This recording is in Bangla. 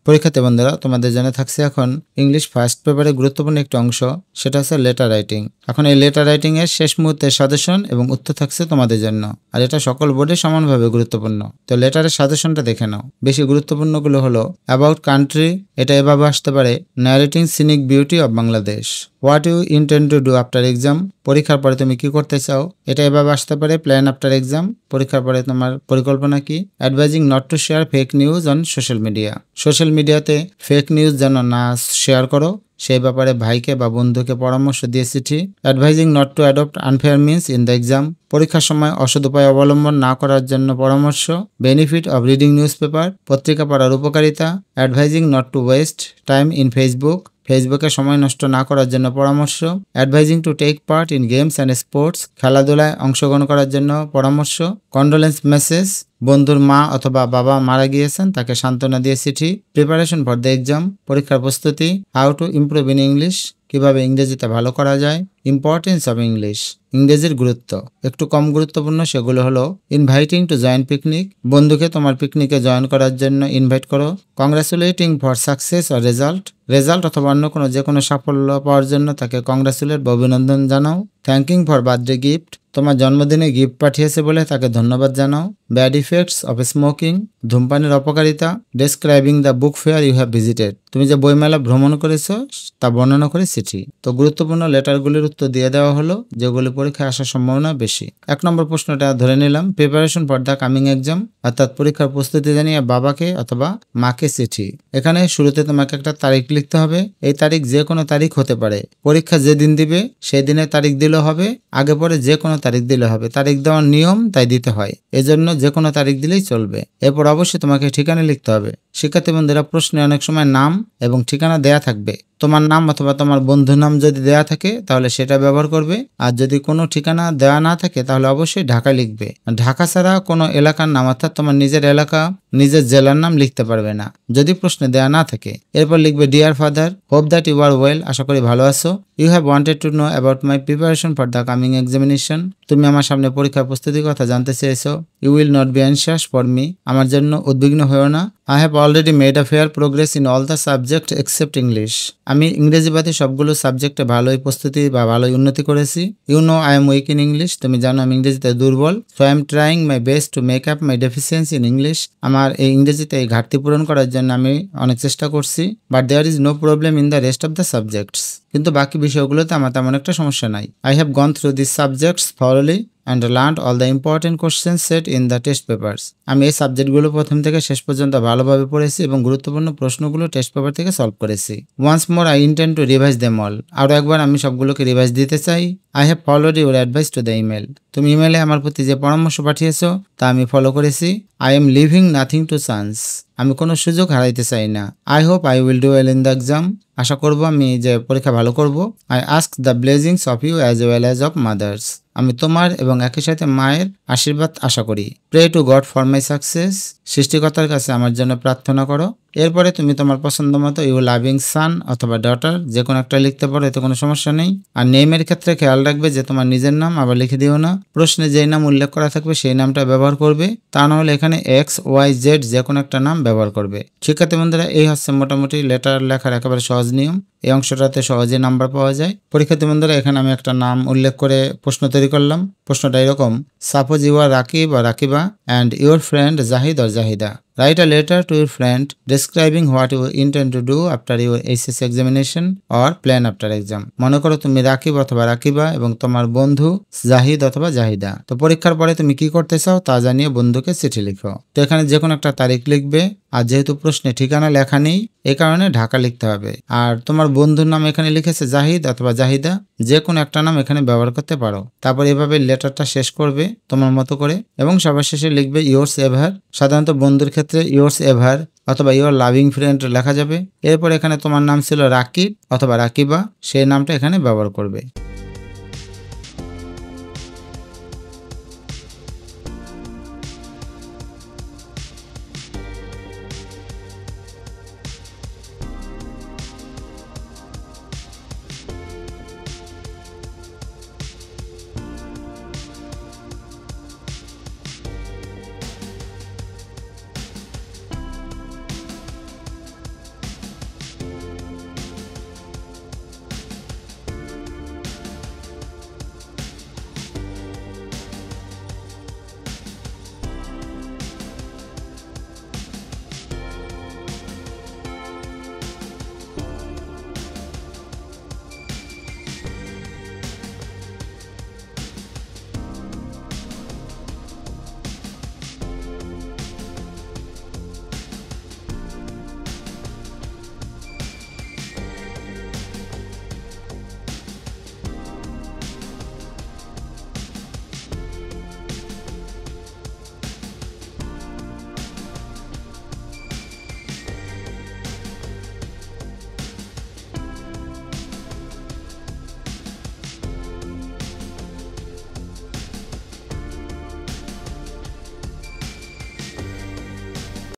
পরীক্ষার্থী বন্ধুরা, তোমাদের জন্য থাকছে এখন ইংলিশ ফার্স্ট পেপারে গুরুত্বপূর্ণ একটি অংশ, সেটা হচ্ছে লেটার রাইটিং। এখন এই লেটার রাইটিং এর শেষ মুহূর্তের সাজেশন এবং উত্তর থাকছে তোমাদের জন্য, আর এটা সকল বোর্ডে সমানভাবে গুরুত্বপূর্ণ। তো লেটারের সাজেশনটা দেখে নাও। বেশি গুরুত্বপূর্ণগুলো হলো অ্যাবাউট কান্ট্রি, এটা এভাবে আসতে পারে narrating scenic beauty of Bangladesh. What you intend to do after exam, পরীক্ষার পরে তুমি কি করতে চাও, এটা এভাবে আসতে পারে প্ল্যান আফটার এক্সাম, পরীক্ষার পরে তোমার পরিকল্পনা কি। Advising not to share fake news on social media, social মিডিয়াতে ফেক নিউজ যেন না শেয়ার করো, সেই ব্যাপারে ভাইকে বা বন্ধুকে পরামর্শ দিয়ে চিঠি। Advising not to adopt unfair means in the exam, পরীক্ষার সময় অসৎ উপায় অবলম্বন না করার জন্য পরামর্শ। Benefit of reading newspaper, পত্রিকা পড়ার উপকারিতা। Advising not to waste time in Facebook, ফেসবুকে সময় নষ্ট না করার জন্য পরামর্শ। Advising to take part in games and sports, খেলাধুলায় অংশগ্রহণ করার জন্য পরামর্শ। কন্ডোলেন্স মেসেজ, বন্ধুর মা অথবা বাবা মারা গিয়েছেন, তাকে সান্ত্বনা দিয়ে চিঠি। প্রিপারেশন ফর দ্য এক্সাম, পরীক্ষার প্রস্তুতি। How to improve in English, কিভাবে ইংরেজিতে ভালো করা যায়। ইম্পর্টেন্স অফ ইংলিশ, ইংরেজির গুরুত্ব। একটু কম গুরুত্বপূর্ণ সেগুলো হলো ইনভাইটিং টু জয়েন পিকনিক, বন্ধুকে তোমার পিকনিকে জয়েন করার জন্য ইনভাইট করো। Congratulating for success or result, result অথবা অন্য কোনো যে কোনো সাফল্য পাওয়ার জন্য তাকে কংগ্রাচুলেট বা অভিনন্দন জানাও। থ্যাঙ্কিং ফর বার্থডে গিফট, তোমার জন্মদিনে গিফট পাঠিয়েছে বলে তাকে ধন্যবাদ জানাও। ব্যাড ইফেক্টস অফ স্মোকিং, ধূমপানের অপকারিতা। Describing the book fair you have visited, তুমি যে বইমেলা ভ্রমণ করেছো তা বর্ণনা করে চিঠি। তো গুরুত্বপূর্ণ লেটারগুলির উত্তর দিয়ে দেওয়া হলো, যেগুলি পরীক্ষায় আসার সম্ভাবনা বেশি। 1 নম্বর প্রশ্নটা ধরে নিলাম, preparation for the coming exam, অর্থাৎ পরীক্ষার প্রস্তুতি জানিয়ে বাবাকে অথবা মাকে চিঠি। এখানে শুরুতে তোমাকে একটা তারিখ লিখতে হবে। এই তারিখ যে কোনো তারিখ হতে পারে, পরীক্ষা যেদিন দিবে সেই দিনের তারিখ দিলে হবে, আগে পরে যে কোনো তারিখ দিলে হবে, তারিখ দেওয়ার নিয়ম তাই দিতে হয়, এজন্য যে কোনো তারিখ দিলেই চলবে। এরপর অবশ্যই তোমাকে ঠিকানা লিখতে হবে। শিক্ষার্থী বন্ধুরা, প্রশ্নে অনেক সময় নাম এবং ঠিকানা দেয়া থাকবে, তোমার নাম অথবা তোমার বন্ধুর নাম যদি দেয়া থাকে তাহলে সেটা ব্যবহার করবে, আর যদি কোনো ঠিকানা দেওয়া না থাকে তাহলে অবশ্যই ঢাকা লিখবে। ঢাকা ছাড়া কোনো এলাকার নাম অর্থাৎ তোমার নিজের এলাকা, নিজের জেলার নাম লিখতে পারবে না যদি প্রশ্নে দেয়া না থাকে। এরপর লিখবে dear father, hope that you are well, আশা করি ভালো আছো। You have wanted to know about my preparation for the coming examination, তুমি আমার সামনে পরীক্ষার প্রস্তুতির কথা জানতে চেয়েছো। You will not be anxious for me, আমার জন্য উদ্বিগ্ন হয়েও না। I have already made a fair progress in all the subject except English, আমি ইংরেজিবাদী সবগুলো সাবজেক্টে ভালোই প্রস্তুতি বা ভালোই উন্নতি করেছি। You know I am weak in English, তুমি জানো আমি ইংরেজিতে দুর্বল। So I am trying my best to make up my deficiency in English, আমার এই ইংরেজিতে এই ঘাটতি পূরণ করার জন্য আমি অনেক চেষ্টা করছি। But there is no problem in the rest of the subjects, কিন্তু বাকি বিষয়গুলোতে আমার তেমন একটা সমস্যা নাই। I have gone through this subjects thoroughly and learned all the important questions set in the test papers, আমি এই সাবজেক্টগুলো প্রথম থেকে শেষ পর্যন্ত ভালোভাবে পড়েছি এবং গুরুত্বপূর্ণ প্রশ্নগুলো টেস্ট পেপার থেকে সলভ করেছি। Once more I intend to revise them all, আরও একবার আমি সবগুলোকে রিভাইজ দিতে চাই। I have followed your advice to the email, তুমি ইমেলে আমার প্রতি যে পরামর্শ পাঠিয়েছো তা আমি ফলো করেছি। I am leaving nothing to chance, আমি কোনো সুযোগ হারাইতে চাই না। I hope I will do well in the exam, আশা করব আমি যে পরীক্ষা ভালো করব। I ask the blessings of you as well as of mothers, আমি তোমার এবং একই সাথে মায়ের আশীর্বাদ আশা করি। Pray to God for my success, সৃষ্টিকর্তার কাছে আমার জন্য প্রার্থনা করো। এরপরে তুমি তোমার পছন্দ মতো ইউ লাভিং সান অথবা ডটার যে কোনো একটা লিখতে পারো, এতে কোনো সমস্যা নেই। আর নেমের ক্ষেত্রে খেয়াল রাখবে যে তোমার নিজের নাম আবার লিখে দিও না, প্রশ্নে যেই নাম উল্লেখ করা থাকবে সেই নামটা ব্যবহার করবে, তা না হলে এখানে এক্স ওয়াই জেড যে কোনো একটা নাম ব্যবহার করবে। শিক্ষার্থী বন্ধুরা, এই হচ্ছে মোটামুটি লেটার লেখার একেবারে সহজ নিয়ম, এই অংশটাতে সহজে নাম্বার পাওয়া যায়। পরীক্ষার্থী বন্ধুরা, এখানে আমি একটা নাম উল্লেখ করে প্রশ্ন তৈরি করলাম। প্রশ্নটা এরকম, suppose you are Rakib or Rakiba and your friend Zahid or Zahida, write a letter to your friend describing what you intend to do after your HSC examination or plan after exam. মনে করো তুমি রাকিব অথবা রাকিবা এবং তোমার বন্ধু জাহিদ অথবা জাহিদা, তো পরীক্ষার পরে তুমি কি করতে চাও তা জানিয়ে বন্ধুকে চিঠি লিখো। তো এখানে যে কোনো একটা তারিখ লিখবে, আর যেহেতু প্রশ্নে ঠিকানা লেখা নেই এই কারণে ঢাকা লিখতে হবে। আর তোমার বন্ধুর নাম এখানে লিখেছে জাহিদ অথবা জাহিদা, যে কোনো একটা নাম এখানে ব্যবহার করতে পারো। তারপর এভাবে লেটারটা শেষ করবে তোমার মতো করে এবং সবার শেষে লিখবে ইয়োর্স এভার, সাধারণত বন্ধুর ক্ষেত্রে ইয়োর্স এভার অথবা ইয়োর লাভিং ফ্রেন্ড লেখা যাবে। এরপর এখানে তোমার নাম ছিল রাকিব অথবা রাকিবা, সেই নামটা এখানে ব্যবহার করবে।